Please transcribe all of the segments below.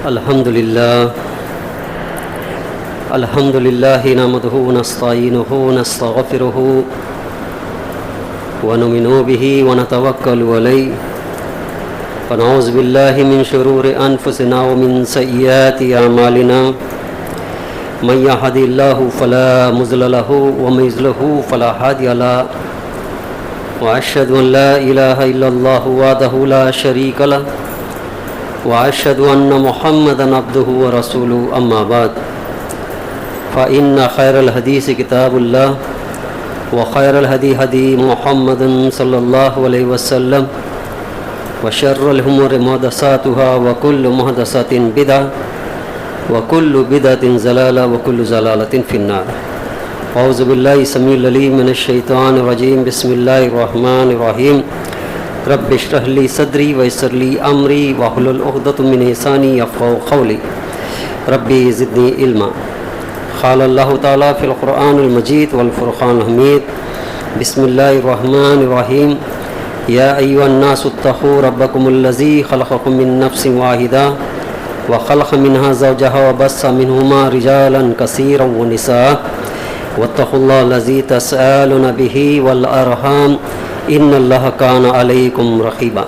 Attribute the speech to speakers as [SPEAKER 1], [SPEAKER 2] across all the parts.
[SPEAKER 1] الحمد لله نحمده ونستعينه ونستغفره ونؤمن به ونتوكل عليه ونعوذ بالله من شرور أنفسنا ومن سيئات أعمالنا من يهد الله فلا مضل له ومن يضلل فلا هادي له وأشهد أن لا إله إلا الله وحده لا شريك له وأشهد أن محمدا عبده ورسوله أما بعد فإن خير الحديث كتاب الله وخير الهدي هدي محمد صلى الله عليه وسلم وشر الأمور محدثاتها وكل محدثة بدعة وكل بدعة ضلالة وكل ضلالة في النار. أعوذ بالله السميع العليم من الشيطان الرجيم. بسم الله الرحمن الرحيم. رب اشرح لي صدري ويسر لي أمري واحلل عقدة من لساني يفقهوا قولي. ربي زدني علما. قال الله تعالى في القرآن المجيد والفرقان الحميد. بسم الله الرحمن الرحيم. يا أيها الناس اتقوا ربكم الذي خلقكم من نفس واحدة وخلق منها زوجها وبث منهما رجالا كثيرا ونساء واتقوا الله الذي تسألون به والأرحام إن الله كان عليكم رقيبا.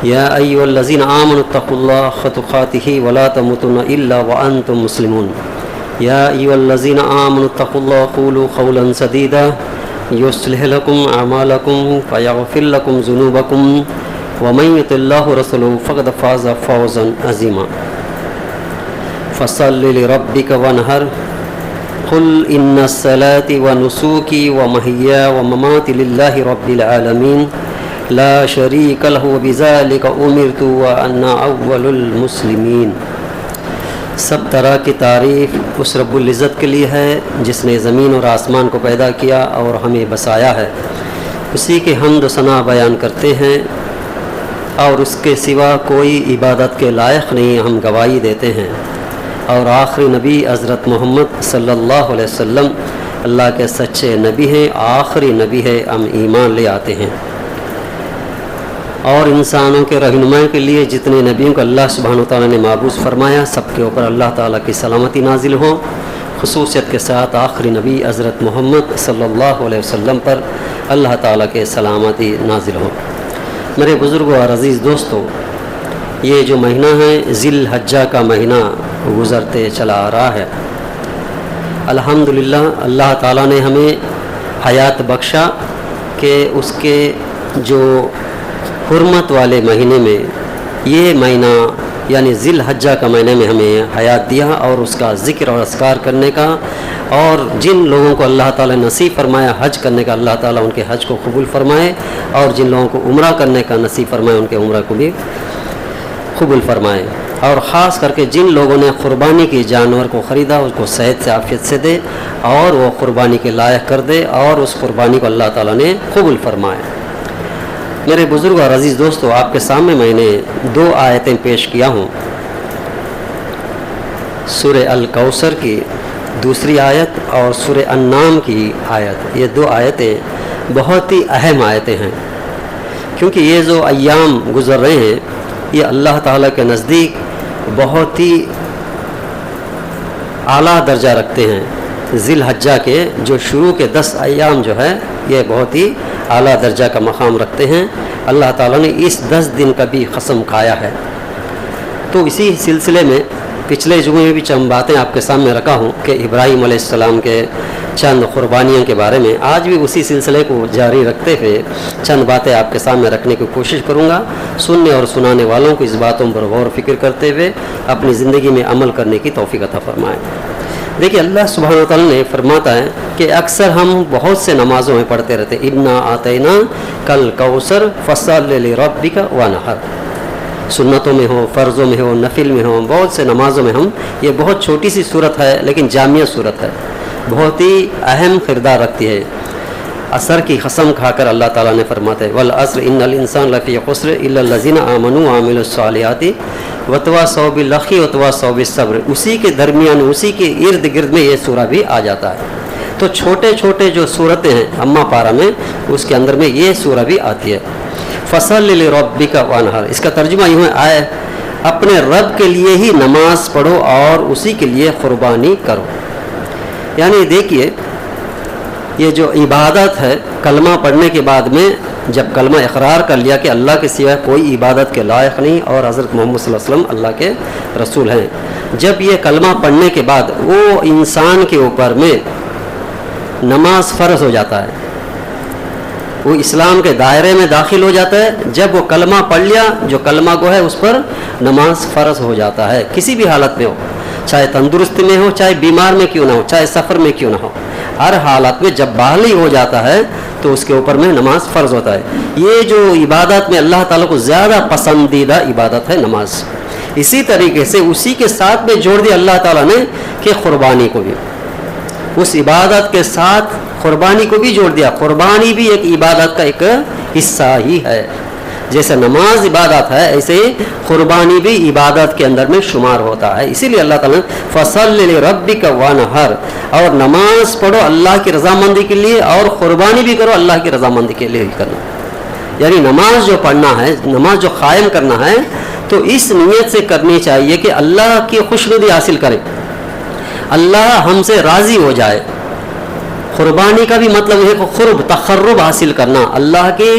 [SPEAKER 1] يا أيها الذين آمنوا اتقوا الله حق تقاته ولا تموتن إلا وأنتم مسلمون. يا أيها الذين آمنوا اتقوا الله وقولوا قولا سديدا يصلح لكم أعمالكم ويغفر لكم ذنوبكم ومن يطع الله ورسوله فقد فاز فوزا عظيما. فصل لربك وانحر قل إن الصلاة ونسكي ومحياي ومماتي لله رب العالمين لا شريك له وبذلك أمرت وأنا أول المسلمين. سب طرح کی تعریف اس رب العزت کے لیے ہے جس نے زمین اور آسمان کو پیدا کیا اور ہمیں بسایا ہے. اسی کے حمد و ثنا بیان کرتے ہیں اور اس کے سوا کوئی عبادت کے لائق نہیں. ہم گواہی دیتے ہیں اور آخری نبی حضرت محمد صلی اللہ علیہ وسلم اللہ کے سچے نبی ہیں، آخری نبی ہے. ہم ایمان لے آتے ہیں اور انسانوں کے رہنمائی کے لیے جتنے نبیوں کو اللہ سبحانہ وتعالیٰ نے معبوس فرمایا سب کے اوپر اللہ تعالیٰ کی سلامتی نازل ہو. خصوصیت کے ساتھ آخری نبی حضرت محمد صلی اللہ علیہ وسلم پر اللہ تعالیٰ کے سلامتی نازل ہو. میرے بزرگوں اور عزیز دوستوں، یہ جو مہینہ ہے ذی الحجہ کا مہینہ گزرتے چلا آ رہا ہے. الحمدللہ اللہ تعالیٰ نے ہمیں حیات بخشا کہ اس کے جو حرمت والے مہینے میں یہ مہینہ یعنی ذی الحجہ کا مہینے میں ہمیں حیات دیا اور اس کا ذکر اور اذکار کرنے کا، اور جن لوگوں کو اللہ تعالیٰ نصیب فرمایا حج کرنے کا اللہ تعالیٰ ان کے حج کو قبول فرمائے، اور جن لوگوں کو عمرہ کرنے کا نصیب فرمائے ان کے عمرہ کو بھی قبول فرمائے. اور خاص کر کے جن لوگوں نے قربانی کی جانور کو خریدا اس کو صحت سے عافیت سے دے اور وہ قربانی کے لائق کر دے اور اس قربانی کو اللہ تعالیٰ نے قبول فرمائے. میرے بزرگ اور عزیز دوستو، آپ کے سامنے میں نے 2 آیتیں پیش کیا ہوں. سورہ الکوثر کی دوسری آیت اور سورہ انعام کی آیت. یہ 2 آیتیں بہت ہی اہم آیتیں ہیں کیونکہ یہ جو ایام گزر رہے ہیں یہ اللہ تعالیٰ کے نزدیک بہت ہی اعلیٰ درجہ رکھتے ہیں. ذی الحجہ کے جو شروع کے 10 ایام جو ہے یہ بہت ہی اعلیٰ درجہ کا مقام رکھتے ہیں. اللہ تعالیٰ نے اس 10 دن کا بھی قسم کھایا ہے. تو اسی سلسلے میں پچھلے جمعے میں بھی چند باتیں آپ کے سامنے رکھا ہوں کہ ابراہیم علیہ السلام کے چند قربانیوں کے بارے میں. آج بھی اسی سلسلے کو جاری رکھتے ہوئے چند باتیں آپ کے سامنے رکھنے کی کوشش کروں گا. سننے اور سنانے والوں کو اس باتوں پر غور و فکر کرتے ہوئے اپنی زندگی میں عمل کرنے کی توفیق عطا فرمائیں. دیکھیے اللہ سبحانہ وتعالیٰ نے فرماتا ہے کہ اکثر ہم بہت سے نمازوں میں پڑھتے رہتے انا آتینا کل کوثر فصل لربک وانحر. سنتوں میں ہو، فرضوں میں ہو، نفل میں ہو، بہت سے نمازوں میں ہم یہ بہت چھوٹی سی صورت ہے لیکن جامع صورت ہے، بہت ہی اہم کردار رکھتی ہے. عصر کی قسم کھا کر اللہ تعالیٰ نے فرماتے ہیں والعصر ان الانسان لفی خسر الا الذین آمنوا وعملوا الصالحات وتواصوا بالحق وتواصوا بالصبر. اسی کے درمیان اسی کے ارد گرد میں یہ سورہ بھی آ جاتا ہے. تو چھوٹے چھوٹے جو صورتیں ہیں اما پارہ میں اس کے اندر میں یہ سورہ بھی آتی ہے. فصل لربک وانحر. اس کا ترجمہ یوں ہے اپنے رب کے لیے ہی نماز پڑھو اور اسی کے لیے قربانی کرو. یعنی دیکھیے یہ جو عبادت ہے، کلمہ پڑھنے کے بعد میں جب کلمہ اقرار کر لیا کہ اللہ کے سوا کوئی عبادت کے لائق نہیں اور حضرت محمد صلی اللہ علیہ وسلم اللہ کے رسول ہیں، جب یہ کلمہ پڑھنے کے بعد وہ انسان کے اوپر میں نماز فرض ہو جاتا ہے، وہ اسلام کے دائرے میں داخل ہو جاتا ہے. جب وہ کلمہ پڑھ لیا، جو کلمہ گو ہے اس پر نماز فرض ہو جاتا ہے، کسی بھی حالت میں ہو، چاہے تندرستی میں ہو، چاہے بیمار میں کیوں نہ ہو، چاہے سفر میں کیوں نہ ہو، ہر حالت میں جب بالغ ہو جاتا ہے تو اس کے اوپر میں نماز فرض ہوتا ہے. یہ جو عبادت میں اللہ تعالیٰ کو زیادہ پسندیدہ عبادت ہے نماز. اسی طریقے سے اسی کے ساتھ میں جوڑ دیا اللہ تعالیٰ نے کہ قربانی کو بھی، اس عبادت کے ساتھ قربانی کو بھی جوڑ دیا. قربانی بھی ایک عبادت کا ایک حصہ ہی ہے. جیسے نماز عبادت ہے ایسے قربانی بھی عبادت کے اندر میں شمار ہوتا ہے. اسی لیے اللہ تعالیٰ فصل لربک وانحر، اور نماز پڑھو اللہ کی رضامندی کے لیے اور قربانی بھی کرو اللہ کی رضامندی کے لیے ہی کرنا. یعنی نماز جو پڑھنا ہے، نماز جو قائم کرنا ہے تو اس نیت سے کرنی چاہیے کہ اللہ کی خوشنودی حاصل کریں، اللہ ہم سے راضی ہو جائے. قربانی کا بھی مطلب ہے کہ قرب، تقرب حاصل کرنا، اللہ کے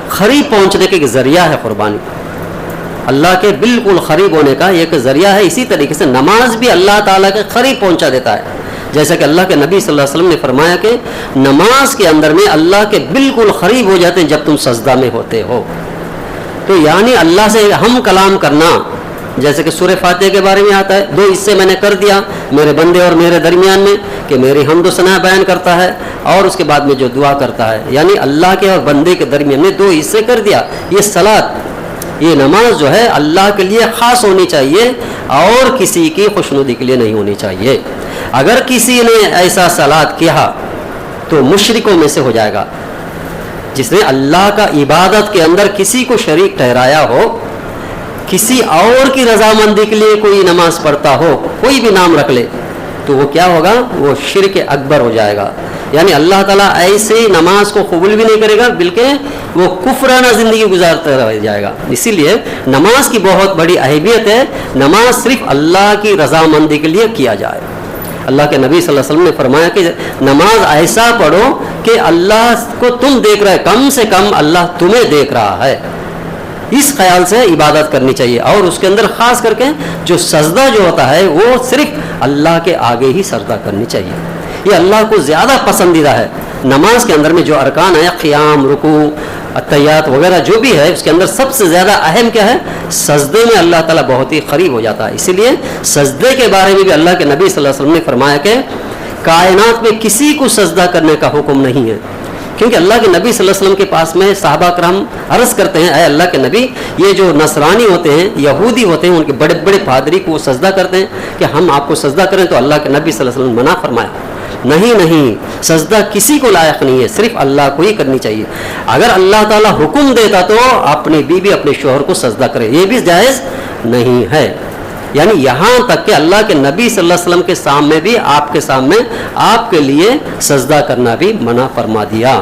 [SPEAKER 1] قریب پہنچنے کے ذریعہ ہے قربانی، اللہ کے بالکل قریب ہونے کا ایک ذریعہ ہے. اسی طریقے سے نماز بھی اللہ تعالیٰ کے قریب پہنچا دیتا ہے. جیسا کہ اللہ کے نبی صلی اللہ علیہ وسلم نے فرمایا کہ نماز کے اندر میں اللہ کے بالکل قریب ہو جاتے ہیں جب تم سجدہ میں ہوتے ہو. تو یعنی اللہ سے ہم کلام کرنا، جیسے کہ سورہ فاتحہ کے بارے میں آتا ہے، 2 حصے میں نے کر دیا میرے بندے اور میرے درمیان میں کہ میری حمد و ثنا بیان کرتا ہے اور اس کے بعد میں جو دعا کرتا ہے، یعنی اللہ کے اور بندے کے درمیان میں 2 حصے کر دیا. یہ صلاۃ، یہ نماز جو ہے اللہ کے لیے خاص ہونی چاہیے اور کسی کی خوشنودی کے لیے نہیں ہونی چاہیے. اگر کسی نے ایسا صلاۃ کیا تو مشرکوں میں سے ہو جائے گا، جس نے اللہ کا عبادت کے اندر کسی کو شریک ٹھہرایا ہو، کسی اور کی رضامندی کے لیے کوئی نماز پڑھتا ہو، کوئی بھی نام رکھ لے، تو وہ کیا ہوگا؟ وہ شرک اکبر ہو جائے گا. یعنی اللہ تعالیٰ ایسے نماز کو قبول بھی نہیں کرے گا، بلکہ وہ کفرانہ زندگی گزارتا رہ جائے گا. اسی لیے نماز کی بہت بڑی اہمیت ہے. نماز صرف اللہ کی رضامندی کے لیے کیا جائے. اللہ کے نبی صلی اللہ علیہ وسلم نے فرمایا کہ نماز ایسا پڑھو کہ اللہ کو تم دیکھ رہے، کم سے کم اللہ تمہیں دیکھ رہا ہے. اس خیال سے عبادت کرنی چاہیے. اور اس کے اندر خاص کر کے جو سجدہ جو ہوتا ہے وہ صرف اللہ کے آگے ہی سجدہ کرنی چاہیے. یہ اللہ کو زیادہ پسندیدہ ہے. نماز کے اندر میں جو ارکان ہے، قیام، رکوع، التحیات وغیرہ جو بھی ہے، اس کے اندر سب سے زیادہ اہم کیا ہے؟ سجدے میں اللہ تعالیٰ بہت ہی قریب ہو جاتا ہے. اسی لیے سجدے کے بارے میں بھی اللہ کے نبی صلی اللہ علیہ وسلم نے فرمایا کہ کائنات میں کسی کو سجدہ کرنے کا حکم نہیں ہے. کیونکہ اللہ کے نبی صلی اللہ علیہ وسلم کے پاس میں صحابہ کرام عرض کرتے ہیں، اے اللہ کے نبی، یہ جو نصرانی ہوتے ہیں، یہودی ہوتے ہیں، ان کے بڑے بڑے پادری کو وہ سجدہ کرتے ہیں کہ ہم آپ کو سجدہ کریں. تو اللہ کے نبی صلی اللہ علیہ وسلم نے منع فرمایا، نہیں، سجدہ کسی کو لائق نہیں ہے، صرف اللہ کو ہی کرنی چاہیے. اگر اللہ تعالیٰ حکم دیتا تو اپنی بیوی اپنے شوہر کو سجدہ کرے، یہ بھی جائز نہیں ہے. یعنی یہاں تک کہ اللہ کے نبی صلی اللہ علیہ وسلم کے سامنے بھی، آپ کے سامنے، آپ کے لیے سجدہ کرنا بھی منع فرما دیا.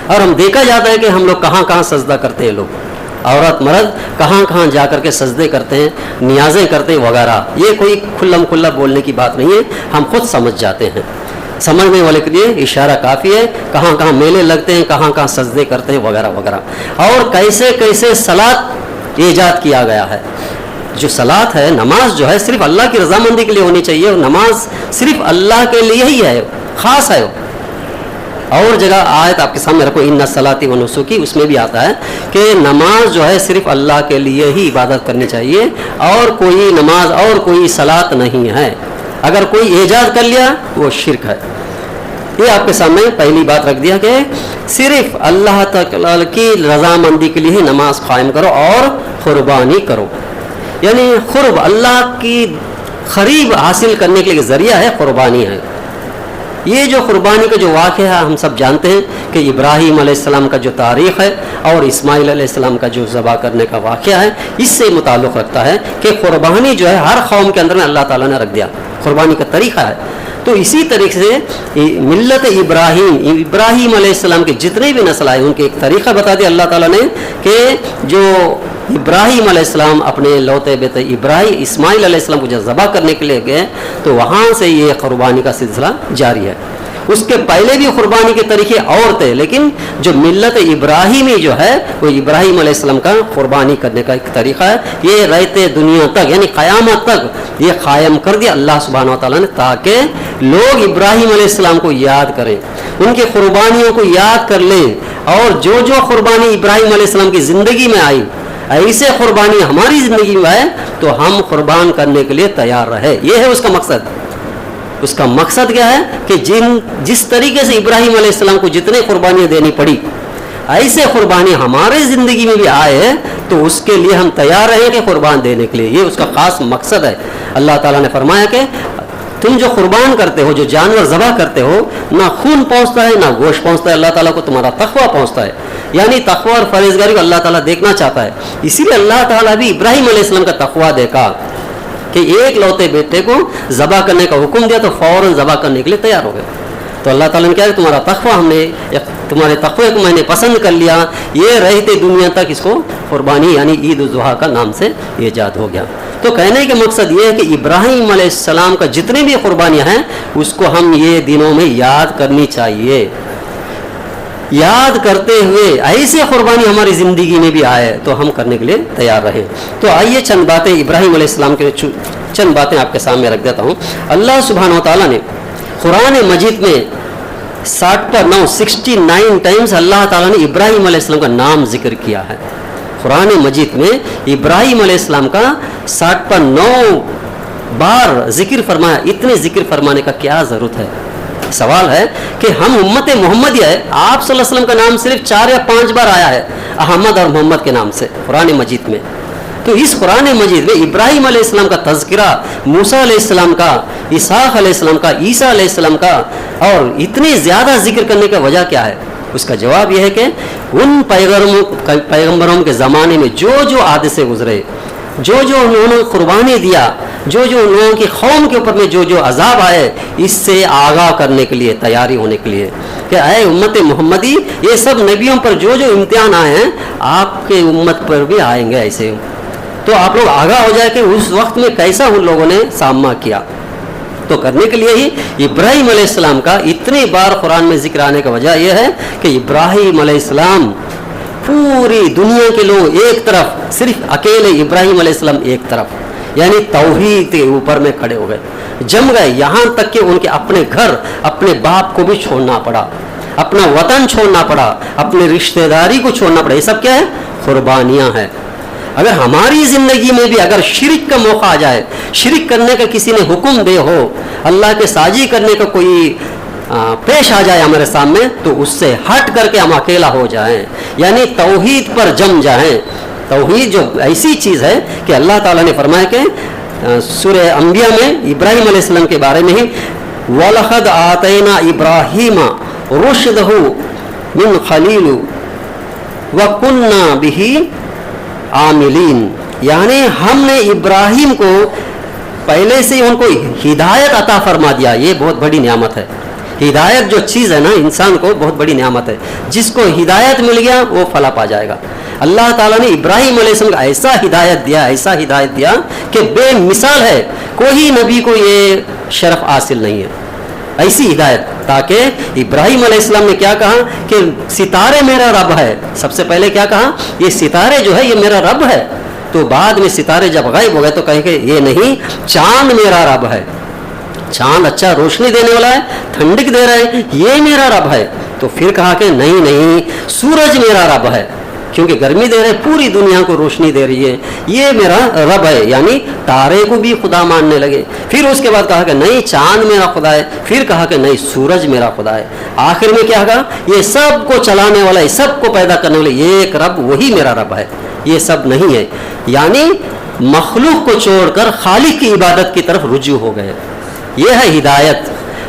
[SPEAKER 1] اور ہم دیکھا جاتا ہے کہ ہم لوگ کہاں کہاں سجدہ کرتے ہیں، لوگ عورت مرد کہاں کہاں جا کر کے سجدے کرتے ہیں، نیازیں کرتے ہیں وغیرہ. یہ کوئی کھلم کھلا بولنے کی بات نہیں ہے، ہم خود سمجھ جاتے ہیں. سمجھنے والے کے لیے اشارہ کافی ہے. کہاں کہاں میلے لگتے ہیں، کہاں کہاں سجدے کرتے ہیں وغیرہ وغیرہ. اور کیسے کیسے صلاۃ ایجاد کیا گیا ہے. جو صلاۃ ہے، نماز جو ہے، صرف اللہ کی رضامندی کے لیے ہونی چاہیے. اور نماز صرف اللہ کے لیے ہی ہے، خاص ہے. اور جگہ آیت آپ کے سامنے رکھو، ان صلاتی و نسکی، اس میں بھی آتا ہے کہ نماز جو ہے صرف اللہ کے لیے ہی عبادت کرنی چاہیے، اور کوئی نماز اور کوئی صلاۃ نہیں ہے. اگر کوئی ایجاد کر لیا وہ شرک ہے. یہ آپ کے سامنے پہلی بات رکھ دیا کہ صرف اللہ تعالیٰ کی رضامندی کے لیے ہی نماز قائم کرو اور قربانی کرو. یعنی قرب، اللہ کی قریب حاصل کرنے کے لیے ذریعہ ہے قربانی ہے. یہ جو قربانی کا جو واقعہ ہے ہم سب جانتے ہیں کہ ابراہیم علیہ السلام کا جو تاریخ ہے اور اسماعیل علیہ السلام کا جو ذبح کرنے کا واقعہ ہے، اس سے متعلق رکھتا ہے کہ قربانی جو ہے ہر قوم کے اندر میں اللہ تعالیٰ نے رکھ دیا، قربانی کا طریقہ ہے. تو اسی طریقے سے ملت ابراہیم علیہ السلام کے جتنے بھی نسل آئے ان کے ایک طریقہ بتا دیا اللہ تعالیٰ نے کہ جو ابراہیم علیہ السلام اپنے لوتے بیٹے ابراہیم اسماعیل علیہ السلام کو جب ذبح کرنے کے لیے گئے تو وہاں سے یہ قربانی کا سلسلہ جاری ہے. اس کے پہلے بھی قربانی کے طریقے اور تھے، لیکن جو ملت ابراہیمی جو ہے وہ ابراہیم علیہ السلام کا قربانی کرنے کا ایک طریقہ ہے. یہ رہتے دنیا تک یعنی قیامت تک یہ قائم کر دیا اللہ سبحانہ و تعالیٰ نے، تاکہ لوگ ابراہیم علیہ السلام کو یاد کریں، ان کی قربانیوں کو یاد کر لیں، اور جو جو قربانی ابراہیم علیہ السلام کی زندگی میں آئی ایسے قربانی ہماری زندگی میں آئے تو ہم قربان کرنے کے لیے تیار رہے. یہ ہے اس کا مقصد. اس کا مقصد کیا ہے کہ جس طریقے سے ابراہیم علیہ السلام کو جتنے قربانیاں دینی پڑی ایسے قربانی ہمارے زندگی میں بھی آئے تو اس کے لیے ہم تیار رہیں کہ قربان دینے کے لیے. یہ اس کا خاص مقصد ہے. اللہ تعالیٰ نے فرمایا کہ تم جو قربان کرتے ہو، جو جانور ذبح کرتے ہو، نہ خون پہنچتا ہے نہ گوشت پہنچتا ہے، اللہ تعالیٰ کو تمہارا تقویٰ پہنچتا ہے. یعنی تقویٰ اور پرہیزگاری کو اللہ تعالیٰ دیکھنا چاہتا ہے. اسی لیے اللہ تعالیٰ بھی ابراہیم علیہ السلام کا تقویٰ دیکھا کہ ایک لوتے بیٹے کو ذبح کرنے کا حکم دیا تو فوراً ذبح کرنے کے لیے تیار ہو گئے. تو اللہ تعالیٰ نے کہا کہ تمہارا تقویٰ تمہارے تقوی کو میں نے پسند کر لیا. یہ رہتے دنیا تک اس کو قربانی یعنی عید الاضحیٰ کا نام سے ایجاد ہو گیا. تو کہنے کے مقصد یہ ہے کہ ابراہیم علیہ السلام کا جتنے بھی قربانیاں ہیں اس کو ہم یہ دنوں میں یاد کرنی چاہیے. یاد کرتے ہوئے ایسے قربانی ہماری زندگی میں بھی آئے تو ہم کرنے کے لیے تیار رہیں. تو آئیے چند باتیں ابراہیم علیہ السلام کے چند باتیں آپ کے سامنے رکھ دیتا ہوں. اللہ سبحانہ و تعالیٰ نے قرآن مجید میں 69 ٹائمز اللہ تعالیٰ نے ابراہیم علیہ السلام کا نام ذکر کیا ہے. قرآن مجید میں ابراہیم علیہ السلام کا 69 بار ذکر فرمایا. اتنے ذکر فرمانے کا کیا ضرورت ہے؟ سوال ہے کہ ہم امت محمدیہ ہے، آپ صلی اللہ علیہ وسلم کا نام صرف 4 یا 5 بار آیا ہے احمد اور محمد کے نام سے قرآن مجید میں. تو اس قرآن مجید میں ابراہیم علیہ السلام کا تذکرہ، موسیٰ علیہ السلام کا، اسحاق علیہ السلام کا، عیسیٰ علیہ السلام کا، اور اتنی زیادہ ذکر کرنے کا وجہ کیا ہے؟ اس کا جواب یہ ہے کہ ان پیغمبروں کے زمانے میں جو جو حادثے گزرے، جو جو انہوں نے قربانی دیا، جو جو ان لوگوں کی قوم کے اوپر میں جو جو عذاب آئے، اس سے آگاہ کرنے کے لیے، تیاری ہونے کے لیے کہ اے امت محمدی، یہ سب نبیوں پر جو جو امتحان آئے ہیں آپ کے امت پر بھی آئیں گے ایسے. تو آپ لوگ آگاہ ہو جائے کہ اس وقت میں کیسا ان لوگوں نے سامنا کیا. تو کرنے کے لیے ہی ابراہیم علیہ السلام کا اتنی بار قرآن میں ذکر آنے کا وجہ یہ ہے کہ ابراہیم علیہ السلام پوری دنیا کے لوگ ایک طرف، صرف اکیلے ابراہیم علیہ السلام ایک طرف، یعنی توحید کے اوپر میں کھڑے ہو گئے، جم گئے. یہاں تک کہ ان کے اپنے گھر، اپنے باپ کو بھی چھوڑنا پڑا، اپنا وطن چھوڑنا پڑا، اپنے رشتہ داری کو چھوڑنا پڑا. یہ سب کیا ہے؟ قربانیاں ہیں. اگر ہماری زندگی میں بھی اگر شرک کا موقع آ جائے، شرک کرنے کا کسی نے حکم دے ہو، اللہ کے سازی کرنے کا کوئی پیش آ جائے ہمارے سامنے، تو اس سے ہٹ کر کے ہم اکیلا ہو جائیں، یعنی توحید پر جم جائیں. توحید جو ایسی چیز ہے کہ اللہ تعالیٰ نے فرمایا کہ سورہ انبیاء میں ابراہیم علیہ السلام کے بارے میں ہی وَلَقَدْ آتَيْنَا إِبْرَاهِيمَ رُشْدَهُ مِنْ خَلِيلُ وَكُنَّا بِهِ عاملین، یعنی ہم نے ابراہیم کو پہلے سے ان کو ہدایت عطا فرما دیا. یہ بہت بڑی نعمت ہے. ہدایت جو چیز ہے نا، انسان کو بہت بڑی نعمت ہے. جس کو ہدایت مل گیا وہ فلاح پا جائے گا. اللہ تعالیٰ نے ابراہیم علیہ السلام کو ایسا ہدایت دیا، ایسا ہدایت دیا کہ بے مثال ہے. کوئی نبی کو یہ شرف حاصل نہیں ہے، ایسی ہدایت. تاکہ ابراہیم علیہ السلام نے کیا کہا کہ ستارے میرا رب ہے. سب سے پہلے کیا کہا؟ یہ ستارے جو ہے یہ میرا رب ہے. تو بعد میں ستارے جب غائب ہو گئے تو کہیں کہ یہ نہیں، چاند میرا رب ہے. چاند اچھا روشنی دینے والا ہے، ٹھنڈک دے رہا ہے، یہ میرا رب ہے. تو پھر کہا کہ نہیں، سورج میرا رب ہے، کیونکہ گرمی دے رہے، پوری دنیا کو روشنی دے رہی ہے، یہ میرا رب ہے. یعنی تارے کو بھی خدا ماننے لگے. پھر اس کے بعد کہا کہ نہیں، چاند میرا خدا ہے. پھر کہا کہ نہیں، سورج میرا خدا ہے. آخر میں کیا کہا؟ یہ سب کو چلانے والا ہے، سب کو پیدا کرنے والا ایک رب، وہی میرا رب ہے، یہ سب نہیں ہے. یعنی مخلوق کو چھوڑ کر خالق کی عبادت کی طرف رجوع ہو گئے. یہ ہے ہدایت.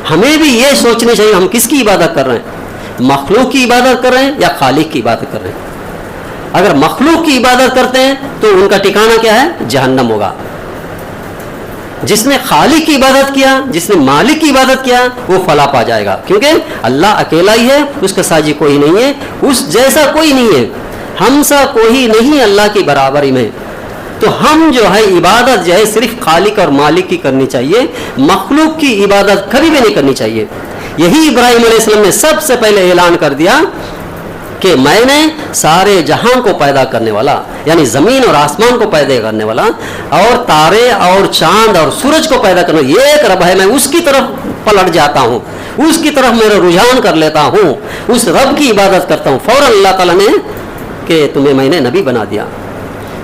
[SPEAKER 1] ہمیں بھی یہ سوچنی چاہیے ہم کس کی عبادت کر رہے ہیں، مخلوق کی عبادت کر رہے ہیں یا خالق کی عبادت کر رہے ہیں. اگر مخلوق کی عبادت کرتے ہیں تو ان کا ٹھکانہ کیا ہے؟ جہنم ہوگا. جس نے خالق کی عبادت کیا، جس نے مالک کی عبادت کیا، وہ فلاح پا جائے گا. کیونکہ اللہ اکیلا ہی ہے، اس کا ساجی کوئی نہیں ہے، اس جیسا کوئی نہیں ہے. ہم سا کوئی نہیں اللہ کی برابری میں. تو ہم جو ہے عبادت جو ہے صرف خالق اور مالک کی کرنی چاہیے، مخلوق کی عبادت کبھی بھی نہیں کرنی چاہیے. یہی ابراہیم علیہ السلام نے سب سے پہلے اعلان کر دیا کہ میں نے سارے جہاں کو پیدا کرنے والا، یعنی زمین اور آسمان کو پیدا کرنے والا، اور تارے اور چاند اور سورج کو پیدا کرنے والا ایک رب ہے، میں اس کی طرف پلٹ جاتا ہوں، اس کی طرف میرا رجحان کر لیتا ہوں، اس رب کی عبادت کرتا ہوں. فوراً اللہ تعالیٰ نے کہ تمہیں میں نے نبی بنا دیا،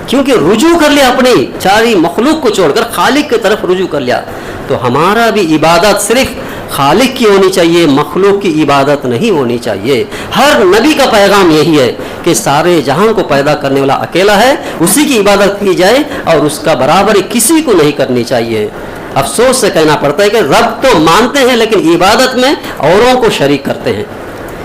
[SPEAKER 1] کیونکہ رجوع کر لیا، اپنی ساری مخلوق کو چھوڑ کر خالق کی طرف رجوع کر لیا. تو ہمارا بھی عبادت صرف خالق کی ہونی چاہیے، مخلوق کی عبادت نہیں ہونی چاہیے. ہر نبی کا پیغام یہی ہے کہ سارے جہاں کو پیدا کرنے والا اکیلا ہے، اسی کی عبادت کی جائے اور اس کا برابری کسی کو نہیں کرنی چاہیے. افسوس سے کہنا پڑتا ہے کہ رب تو مانتے ہیں لیکن عبادت میں اوروں کو شریک کرتے ہیں.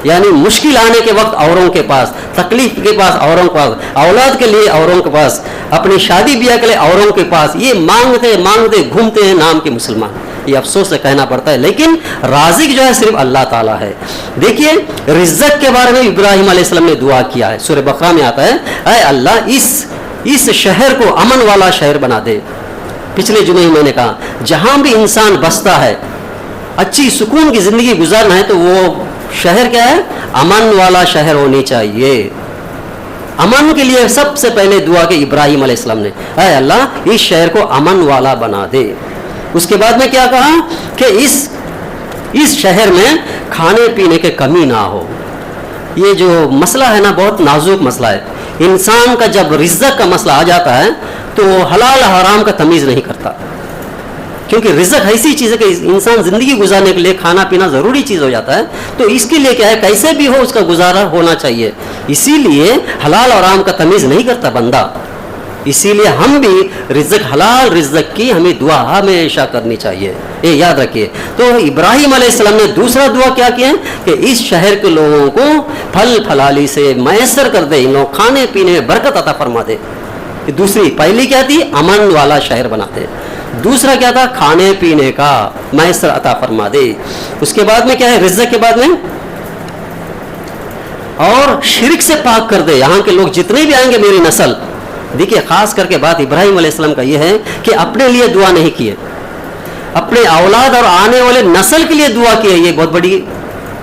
[SPEAKER 1] یعنی مشکل آنے کے وقت اوروں کے پاس، تکلیف کے پاس اوروں کے پاس، اولاد کے لیے اوروں کے پاس، اپنی شادی بیاہ کے لیے اوروں کے پاس، یہ مانگتے مانگتے گھومتے ہیں نام کے مسلمان. یہ افسوس سے کہنا پڑتا ہے، لیکن رازق جو ہے صرف اللہ تعالیٰ ہے. دیکھیے رزق کے بارے میں ابراہیم علیہ السلام نے دعا کیا ہے، سورہ بقرہ میں آتا ہے اے اللہ اس شہر کو امن والا شہر بنا دے. پچھلے جمعے میں نے کہا جہاں بھی انسان بستا ہے، اچھی سکون کی زندگی گزارنا ہے تو وہ شہر کیا ہے؟ امن والا شہر ہونی چاہیے. امن کے لیے سب سے پہلے دعا کہ ابراہیم علیہ السلام نے اے اللہ اس شہر کو امن والا بنا دے. اس کے بعد میں کیا کہا کہ اس شہر میں کھانے پینے کے کمی نہ ہو. یہ جو مسئلہ ہے نا بہت نازک مسئلہ ہے. انسان کا جب رزق کا مسئلہ آ جاتا ہے تو حلال حرام کا تمیز نہیں کرتا، کیونکہ رزق ایسی چیز ہے کہ انسان زندگی گزارنے کے لیے کھانا پینا ضروری چیز ہو جاتا ہے. تو اس کے لیے کیا ہے کیسے بھی ہو اس کا گزارا ہونا چاہیے. اسی لیے حلال اور حرام کا تمیز نہیں کرتا بندہ. اسی لیے ہم بھی رزق حلال رزق کی ہمیں دعا ہمیشہ کرنی چاہیے، یہ یاد رکھیے. تو ابراہیم علیہ السلام نے دوسرا دعا کیا کیا کہ اس شہر کے لوگوں کو پھل پھلالی سے میسر کر دے، ان لوگ کھانے پینے میں برکت عطا فرما دے. دوسری پہلی کیا تھی؟ امن والا شہر بنا دے. دوسرا کیا تھا؟ کھانے پینے کا میسر عطا فرما دے. اس کے بعد میں کیا ہے؟ رزق کے بعد میں اور شرک سے پاک کر دے. یہاں کے لوگ جتنے بھی آئیں گے میری نسل، دیکھیے خاص کر کے بات ابراہیم علیہ السلام کا یہ ہے کہ اپنے لیے دعا نہیں کیے، اپنے اولاد اور آنے والے نسل کے لیے دعا کی ہے. یہ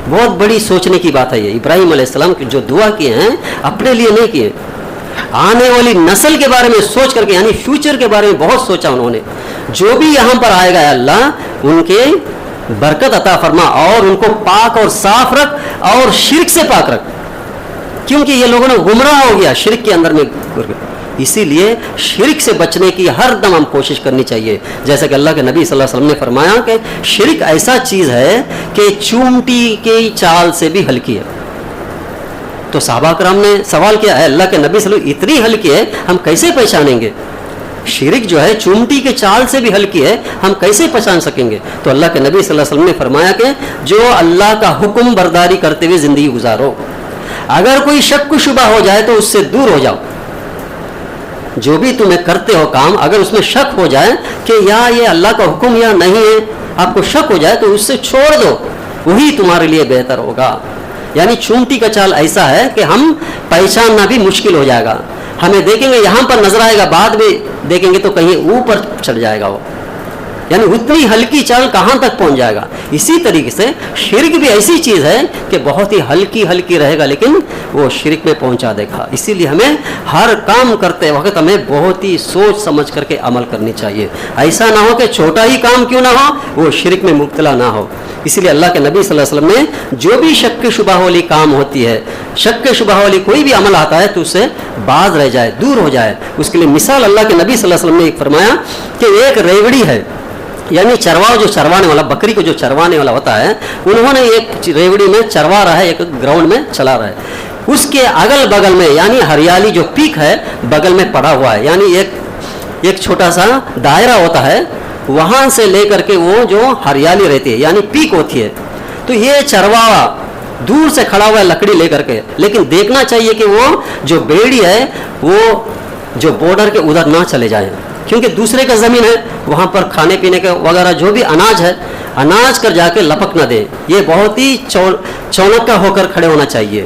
[SPEAKER 1] بہت بڑی سوچنے کی بات ہے. یہ ابراہیم علیہ السلام کی جو دعا کیے ہیں اپنے لیے نہیں کیے، آنے والی نسل کے بارے میں سوچ کر کے، یعنی فیوچر کے بارے میں بہت سوچا انہوں نے. جو بھی یہاں پر آئے گا اللہ ان کے برکت عطا فرما اور ان کو پاک اور صاف رکھ اور شرک سے پاک رکھ، کیونکہ یہ لوگوں نے گمراہ ہو گیا شرک کے اندر میں. اسی لیے شرک سے بچنے کی ہر دم ہم کوشش کرنی چاہیے. جیسا کہ اللہ کے نبی صلی اللہ علیہ وسلم نے فرمایا کہ شرک ایسا چیز ہے کہ چونٹی کی چال سے بھی ہلکی ہے. تو صحابہ کرام نے سوال کیا ہے اللہ کے نبی صلی اللہ علیہ وسلم اتنی ہلکی ہے ہم کیسے پہچانیں گے؟ شرک جو ہے چونٹی کے چال سے بھی ہلکی ہے، ہم کیسے پہچان سکیں گے؟ تو اللہ کے نبی صلی اللہ علیہ وسلم نے فرمایا کہ جو اللہ کا حکم برداری کرتے ہوئے زندگی گزارو، اگر کوئی شک و شبہ ہو جائے تو اس سے دور ہو جاؤ. جو بھی تمہیں کرتے ہو کام، اگر اس میں شک ہو جائے کہ یا یہ اللہ کا حکم یا نہیں ہے، آپ کو شک ہو جائے تو اس سے چھوڑ دو، وہی تمہارے لیے بہتر ہوگا. یعنی چونٹی کا چال ایسا ہے کہ ہم پہچاننا بھی مشکل ہو جائے گا. ہمیں دیکھیں گے یہاں پر نظر آئے گا، بعد میں دیکھیں گے تو کہیں اوپر چڑھ جائے گا وہ. یعنی اتنی ہلکی چال کہاں تک پہنچ جائے گا. اسی طریقے سے شرک بھی ایسی چیز ہے کہ بہت ہی ہلکی رہے گا لیکن وہ شرک میں پہنچا دے گا. اسی لیے ہمیں ہر کام کرتے وقت ہمیں بہت ہی سوچ سمجھ کر کے عمل کرنی چاہیے. ایسا نہ ہو کہ چھوٹا ہی کام کیوں نہ ہو وہ شرک میں مبتلا نہ ہو. اسی لیے اللہ کے نبی صلی اللہ علیہ وسلم نے جو بھی شک شبہ والی کام ہوتی ہے، شک شبہ والی کوئی بھی عمل آتا ہے تو اس سے باز رہ جائے، دور ہو جائے. اس کے لیے مثال اللہ کے نبی صلی اللہ علیہ وسلم نے ایک فرمایا کہ ایک ریوڑی ہے، یعنی چرواہ جو چروانے والا، بکری کو جو چروانے والا ہوتا ہے، انہوں نے ایک ریوڑی میں چروا رہا ہے، ایک گراؤنڈ میں چلا رہا ہے. اس کے اگل بغل میں یعنی ہریالی جو پیک ہے بغل میں پڑا ہوا ہے، یعنی ایک چھوٹا سا دائرہ ہوتا ہے، وہاں سے لے کر کے وہ جو ہریالی رہتی ہے یعنی پیک ہوتی ہے. تو یہ چرواہا دور سے کھڑا ہوا ہے لکڑی لے کر کے، لیکن دیکھنا چاہیے کہ وہ جو بیڑی ہے وہ جو بارڈر کے ادھر نہ چلے جائیں، کیونکہ دوسرے کا زمین ہے، وہاں پر کھانے پینے کے وغیرہ جو بھی اناج ہے، اناج کر جا کے لپک نہ دے. یہ بہت ہی چونکا ہو کر کھڑے ہونا چاہیے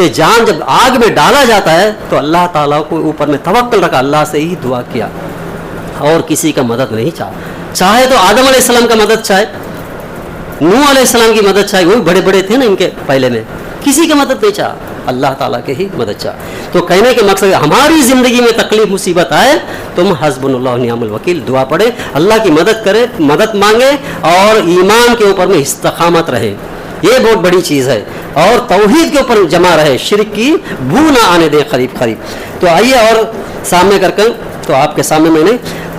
[SPEAKER 1] کہ جان جب آگ میں ڈالا جاتا ہے تو اللہ تعالیٰ کو اوپر میں توکل رکھا, اللہ سے ہی دعا کیا اور کسی کا مدد نہیں چاہا. چاہے تو آدم علیہ السلام کا مدد چاہے, نوح علیہ السلام کی مدد چاہے, وہ بڑے بڑے تھے نا ان کے پہلے میں, کسی کی مدد نہیں چاہا, اللہ تعالیٰ کے ہی مدد چاہا. تو کہنے کے مقصد ہماری زندگی میں تکلیف مصیبت آئے تم حسبنا اللہ نعم الوکیل دعا پڑھے, اللہ کی مدد کرے, مدد مانگے اور ایمان کے اوپر میں استقامت رہے, یہ بہت بڑی چیز ہے, اور توحید کے اوپر جمع رہے, شرک کی بو نہ آنے دے قریب قریب. تو آئیے اور سامنے کر کے, تو آپ کے سامنے میں نے,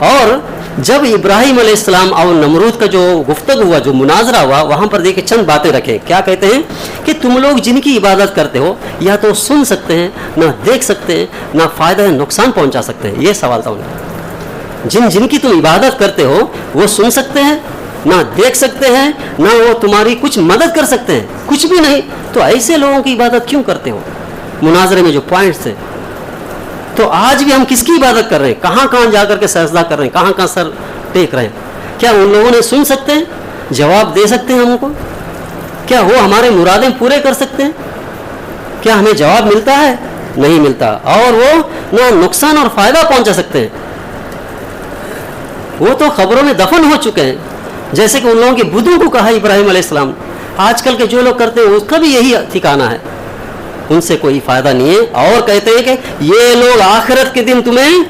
[SPEAKER 1] اور جب ابراہیم علیہ السلام اور نمرود کا جو گفتگو ہوا, جو مناظرہ ہوا, وہاں پر دیکھیں چند باتیں رکھیں. کیا کہتے ہیں کہ تم لوگ جن کی عبادت کرتے ہو یا تو سن سکتے ہیں, نہ دیکھ سکتے ہیں, نہ فائدہ نقصان پہنچا سکتے ہیں. یہ سوال تھا ان کا. جن کی تم عبادت کرتے ہو وہ سن سکتے ہیں, نہ دیکھ سکتے ہیں, نہ وہ تمہاری کچھ مدد کر سکتے ہیں, کچھ بھی نہیں, تو ایسے لوگوں کی عبادت کیوں کرتے ہو؟ مناظرے میں جو پوائنٹس تھے. تو آج بھی ہم کس کی عبادت کر رہے ہیں, کہاں کہاں جا کر کے سجدہ کر رہے ہیں, کہاں کہاں سر ٹیک رہے ہیں؟ کیا ان لوگوں نے سن سکتے ہیں, جواب دے سکتے ہیں ہم کو؟ کیا وہ ہمارے مرادیں پورے کر سکتے ہیں؟ کیا ہمیں جواب ملتا ہے؟ نہیں ملتا. اور وہ نہ نقصان اور فائدہ پہنچا سکتے ہیں, وہ تو خبروں میں دفن ہو چکے ہیں. جیسے کہ ان لوگوں کے بدھوں کو کہا ابراہیم علیہ السلام, آج کل کے جو لوگ کرتے ہیں اس کا بھی یہی ٹھکانہ ہے, ان سے کوئی فائدہ نہیں ہے. اور کہتے ہیں کہ یہ لوگ آخرت کے دن تمہیں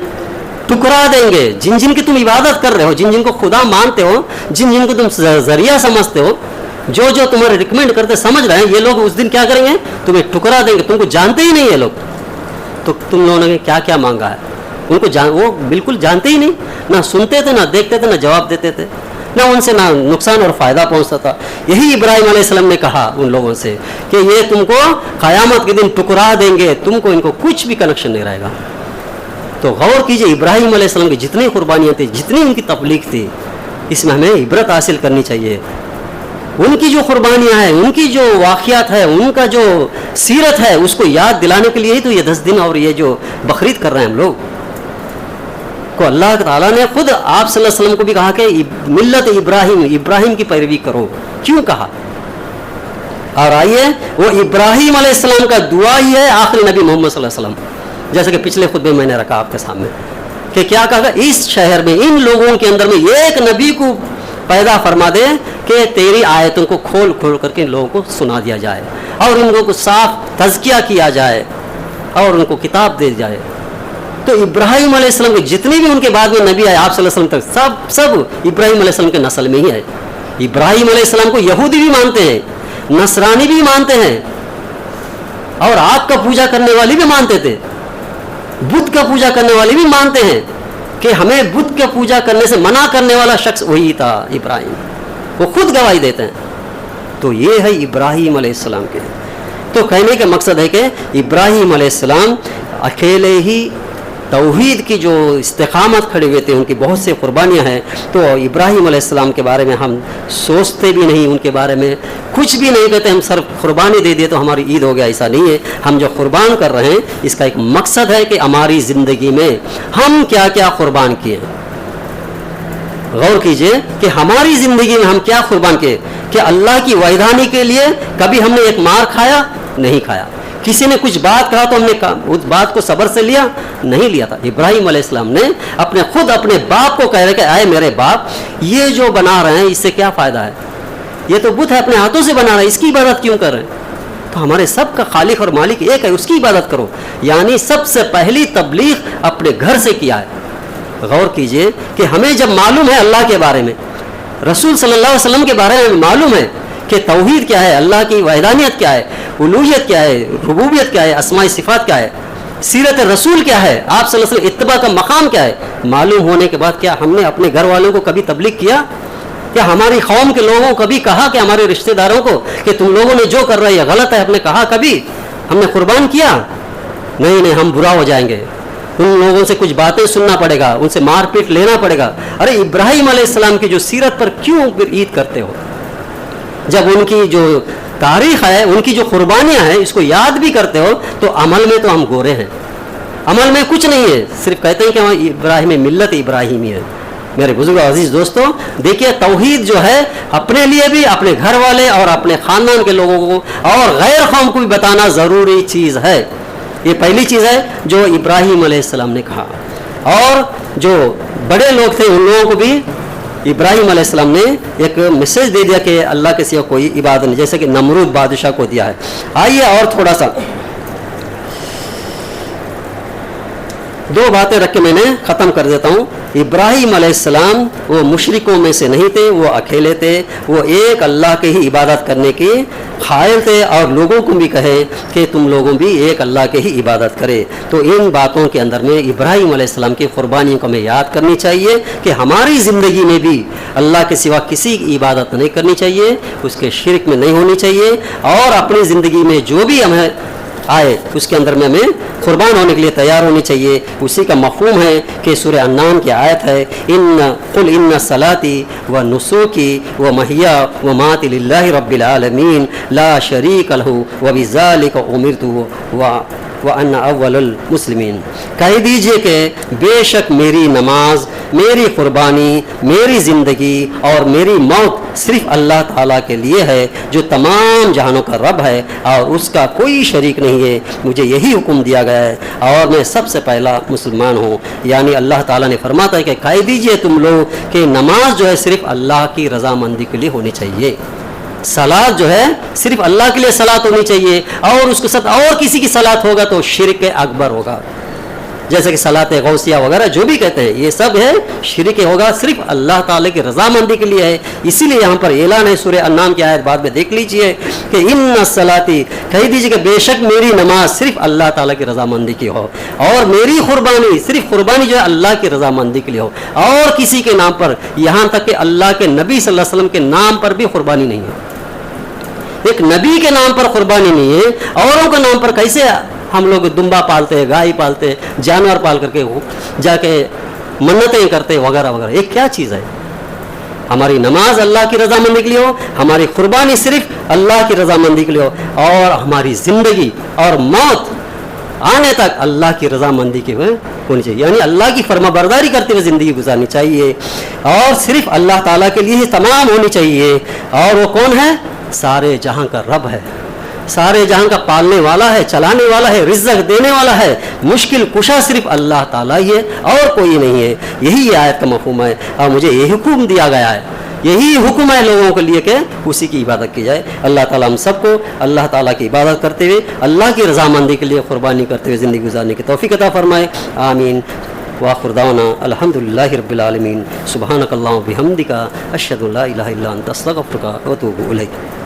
[SPEAKER 1] ٹکرا دیں گے. جن جن کی تم عبادت کر رہے ہو, جن جن کو خدا مانتے ہو, جن جن کو تم ذریعہ سمجھتے ہو, جو جو تمہارے ریکمینڈ کرتے سمجھ رہے ہیں, یہ لوگ اس دن کیا کریں گے, تمہیں ٹکرا دیں گے. تم کو جانتے ہی نہیں یہ لوگ, تو تم لوگوں نے کیا کیا مانگا ہے, ان کو وہ بالکل جانتے ہی نہیں, نہ سنتے تھے, نہ دیکھتے تھے, نہ جواب دیتے تھے, نہ ان سے نہ نقصان اور فائدہ پہنچتا تھا. یہی ابراہیم علیہ السلام نے کہا ان لوگوں سے کہ یہ تم کو قیامت کے دن ٹکرا دیں گے, تم کو ان کو کچھ بھی کنیکشن نہیں رہے گا. تو غور کیجئے, ابراہیم علیہ السلام کی جتنی قربانیاں تھیں, جتنی ان کی تبلیغ تھی, اس میں ہمیں عبرت حاصل کرنی چاہیے. ان کی جو قربانیاں ہیں, ان کی جو واقعات ہے, ان کا جو سیرت ہے, اس کو یاد دلانے کے لیے ہی تو یہ 10 دن اور یہ جو بقرعید کر رہے ہیں ہم لوگ. کو اللہ تعالیٰ نے خود آپ صلی اللہ علیہ وسلم کو بھی کہا کہ ملت ابراہیم کی پیروی کرو. کیوں کہا؟ اور آئیے, وہ ابراہیم علیہ السلام کا دعا ہی ہے آخری نبی محمد صلی اللہ علیہ وسلم, جیسے کہ پچھلے خطبے میں نے رکھا آپ کے سامنے کہ کیا کہا, اس شہر میں ان لوگوں کے اندر میں ایک نبی کو پیدا فرما دے کہ تیری آیتوں کو کھول کھول کر کے لوگوں کو سنا دیا جائے, اور ان کو صاف تزکیہ کیا جائے, اور ان کو کتاب دے جائے. تو ابراہیم علیہ السلام کے جتنے بھی ان کے بعد میں نبی آئے آپ صلی اللہ علیہ وسلم تک, سب ابراہیم علیہ السلام کے نسل میں ہی آئے. ابراہیم علیہ السلام کو یہودی بھی مانتے ہیں, نصرانی بھی مانتے ہیں, اور آگ کا پوجا کرنے والی بھی مانتے تھے, بت کا پوجا کرنے والی بھی مانتے ہیں کہ ہمیں بت کا پوجا کرنے سے منع کرنے والا شخص وہی تھا ابراہیم, وہ خود گواہی دیتے ہیں. تو یہ ہے ابراہیم علیہ السلام کے. تو کہنے کا مقصد ہے کہ ابراہیم علیہ السلام اکیلے ہی توحید کی جو استقامت کھڑے ہوئے تھے, ان کی بہت سی قربانیاں ہیں. تو ابراہیم علیہ السلام کے بارے میں ہم سوچتے بھی نہیں, ان کے بارے میں کچھ بھی نہیں کہتے, ہم صرف قربانی دے دیے تو ہماری عید ہو گیا, ایسا نہیں ہے. ہم جو قربان کر رہے ہیں اس کا ایک مقصد ہے کہ ہماری زندگی میں ہم کیا کیا قربان کیے. غور کیجئے کہ ہماری زندگی میں ہم کیا قربان کیے, کہ اللہ کی وحدانی کے لیے کبھی ہم نے ایک مار کھایا نہیں کھایا, کسی نے کچھ بات کہا تو ہم نے اس بات کو صبر سے لیا نہیں لیا تھا. ابراہیم علیہ السلام نے اپنے باپ کو کہہ رہے کہ اے میرے باپ, یہ جو بنا رہے ہیں اس سے کیا فائدہ ہے, یہ تو بت ہے اپنے ہاتھوں سے بنا رہے ہیں, اس کی عبادت کیوں کر رہے ہیں؟ تو ہمارے سب کا خالق اور مالک ایک ہے, اس کی عبادت کرو. یعنی سب سے پہلی تبلیغ اپنے گھر سے کیا ہے. غور کیجئے کہ ہمیں جب معلوم ہے اللہ کے بارے میں, رسول صلی اللہ علیہ وسلم کے بارے میں معلوم ہے کہ توحید کیا ہے, اللہ کی وحدانیت کیا ہے, الوہیت کیا ہے, ربوبیت کیا ہے, اسماء صفات کیا ہے, سیرت رسول کیا ہے, آپ صلی اللہ علیہ وسلم اتباع کا مقام کیا ہے, معلوم ہونے کے بعد کیا ہم نے اپنے گھر والوں کو کبھی تبلیغ کیا؟ کیا ہماری قوم کے لوگوں کو کبھی کہا کہ ہمارے رشتہ داروں کو کہ تم لوگوں نے جو کر رہا ہے یہ غلط ہے, ہم نے کہا کبھی؟ ہم نے قربان کیا؟ نہیں, ہم برا ہو جائیں گے, ان لوگوں سے کچھ باتیں سننا پڑے گا, ان سے مار پیٹ لینا پڑے گا. ارے ابراہیم علیہ السلام کی جو سیرت پر کیوں عید کرتے ہو؟ جب ان کی جو تاریخ ہے, ان کی جو قربانیاں ہیں, اس کو یاد بھی کرتے ہو, تو عمل میں تو ہم گورے ہیں, عمل میں کچھ نہیں ہے. صرف کہتے ہیں کہ ابراہیم ملت ابراہیمی ہے, میرے بزرگ عزیز دوستوں، دیکھیے توحید جو ہے اپنے لیے بھی، اپنے گھر والے اور اپنے خاندان کے لوگوں کو اور غیر قوم کو بھی بتانا ضروری چیز ہے. یہ پہلی چیز ہے جو ابراہیم علیہ السلام نے کہا. اور جو بڑے لوگ تھے ان لوگوں کو بھی ابراہیم علیہ السلام نے ایک میسج دے دیا کہ اللہ کے سوا کوئی عبادت نہیں، جیسے کہ نمرود بادشاہ کو دیا ہے. آئیے اور تھوڑا سا دو باتیں رکھ کے میں نے ختم کر دیتا ہوں. ابراہیم علیہ السلام وہ مشرکوں میں سے نہیں تھے، وہ اکیلے تھے، وہ ایک اللہ کے ہی عبادت کرنے کے قائل تھے اور لوگوں کو بھی کہے کہ تم لوگوں بھی ایک اللہ کے ہی عبادت کرے. تو ان باتوں کے اندر میں ابراہیم علیہ السلام کی قربانیوں کو ہمیں یاد کرنی چاہیے کہ ہماری زندگی میں بھی اللہ کے سوا کسی کی عبادت نہیں کرنی چاہیے، اس کے شرک میں نہیں ہونی چاہیے، اور اپنی زندگی میں جو بھی ہمیں آئے اس کے اندر میں ہمیں قربان ہونے کے لیے تیار ہونی چاہیے. اسی کا مفہوم ہے کہ سورہ انعام کی آیت ہے قل ان صلاتی و نسوکی و محیا و ماتی للہ رب العالمین لا شریک لہ و بذالک امرت وَأَنَّ أَوَّلُ الْمُسْلِمِينَ. کہہ دیجئے کہ بے شک میری نماز، میری قربانی، میری زندگی اور میری موت صرف اللہ تعالیٰ کے لیے ہے جو تمام جہانوں کا رب ہے اور اس کا کوئی شریک نہیں ہے. مجھے یہی حکم دیا گیا ہے اور میں سب سے پہلا مسلمان ہوں. یعنی اللہ تعالیٰ نے فرماتا ہے کہ کہہ دیجئے تم لوگ کہ نماز جو ہے صرف اللہ کی رضامندی کے لیے ہونی چاہیے. صلاۃ جو ہے صرف اللہ کے لیے صلاۃ ہونی چاہیے، اور اس کے ساتھ اور کسی کی صلاۃ ہوگا تو شرک اکبر ہوگا. جیسے کہ صلاۃ غوثیہ وغیرہ جو بھی کہتے ہیں یہ سب ہے شرک ہوگا، صرف اللہ تعالیٰ کی رضامندی کے لیے ہے. اسی لیے یہاں پر اعلان ہے سورہ انعام کی آیت بعد میں دیکھ لیجئے کہ ان صلاتی، کہہ دیجئے کہ بے شک میری نماز صرف اللہ تعالیٰ کی رضامندی کی ہو، اور میری قربانی صرف قربانی جو ہے اللہ کی رضامندی کے لیے ہو، اور کسی کے نام پر، یہاں تک کہ اللہ کے نبی صلی اللہ علیہ وسلم کے نام پر بھی قربانی نہیں ہے. ایک نبی کے نام پر قربانی نہیں ہے. اوروں کے نام پر کیسے ہم لوگ دمبا پالتے، گائے پالتے، جانور پال کر کے جا کے منتیں کرتے وغیرہ وغیرہ. یہ کیا چیز ہے؟ ہماری نماز اللہ کی رضامندی کے لیے ہو، ہماری قربانی صرف اللہ کی رضامندی کے لیے ہو، اور ہماری زندگی اور موت آنے تک اللہ کی رضامندی کی ہونی چاہیے. یعنی اللہ کی فرما برداری کرتے ہوئے زندگی گزارنی چاہیے، اور صرف اللہ تعالیٰ کے لیے ہی تمام ہونی چاہیے. اور وہ کون ہے؟ سارے جہاں کا رب ہے، سارے جہاں کا پالنے والا ہے، چلانے والا ہے، رزق دینے والا ہے. مشکل کشا صرف اللہ تعالیٰ ہی ہے اور کوئی نہیں ہے. یہی آیت کا مفہوم ہے، اور مجھے یہ حکم دیا گیا ہے، یہی حکم ہے لوگوں کے لیے کہ اسی کی عبادت کی جائے. اللہ تعالیٰ ہم سب کو اللہ تعالیٰ کی عبادت کرتے ہوئے اللہ کی رضامندی کے لیے قربانی کرتے ہوئے زندگی گزارنے کی توفیق عطا فرمائے. آمین. وآخر دعوانا الحمدللہ رب العالمین. سبحانک اللہم و بحمدک اشہد ان لا الہ الا انت استغفرک و اتوب الیک.